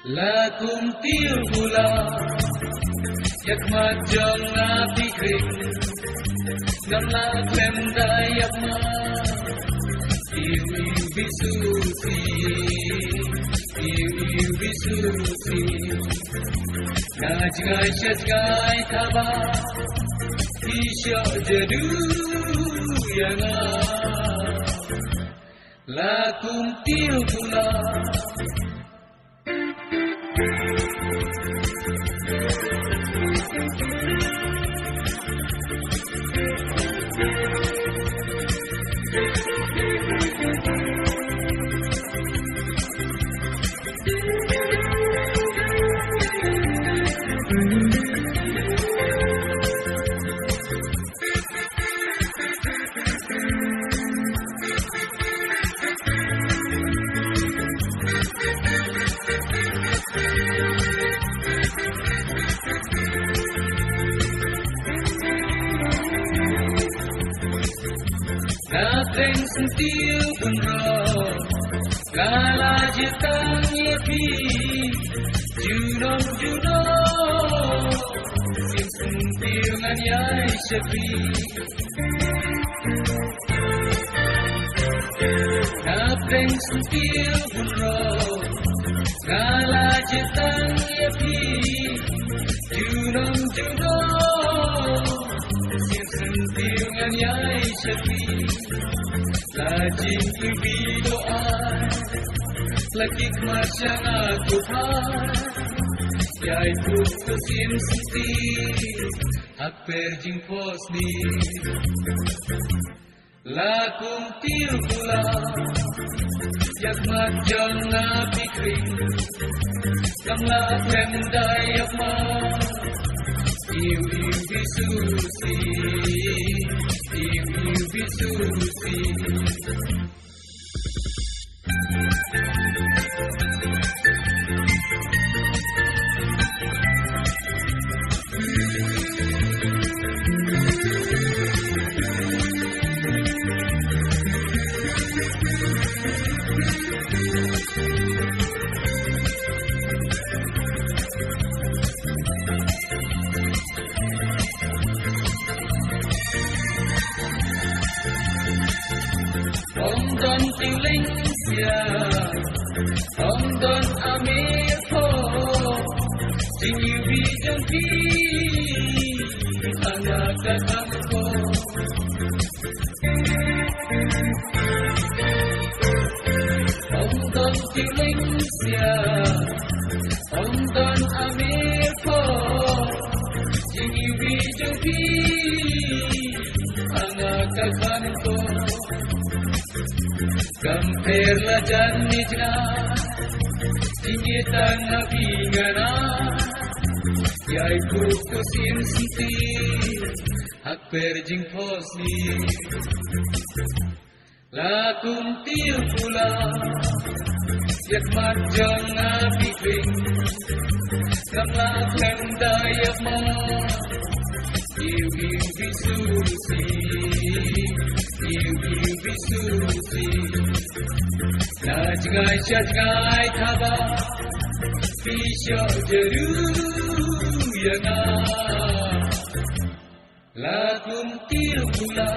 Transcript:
Lakum tir pula yak majang napi kring ngam la klem dayak ma iu bisusi ngajgai syajgai thaba isya jadu yana lakum tir pula Nothing sentil pun roh Kala jetang yepi Junong Sim sentil ngan yai sepi Nothing sentil pun roh Kala jetang yepi Junong Sim sentil ngan yai sepi Lajin ubi doa Lagi kemasyang aku par Yai putusin senti Hak perjing posni Lakum tir pula Yak majang napi kring Kamla krem dayak ma Iu bisusi Don tiling sia Don amir po Tinggi bijang pi Anak kakamko Don tiling sia Don amir po Tinggi bijang pi Anak kakamko Gamperlah janijna Ingitan nabi ngana Yai putusin senti Hak perjing posni Lakum tir pula Yak majang nabi kring Kamlakan dayak ma Iu bisusi Najgai thaba Isya jeru yana Lakum tir pula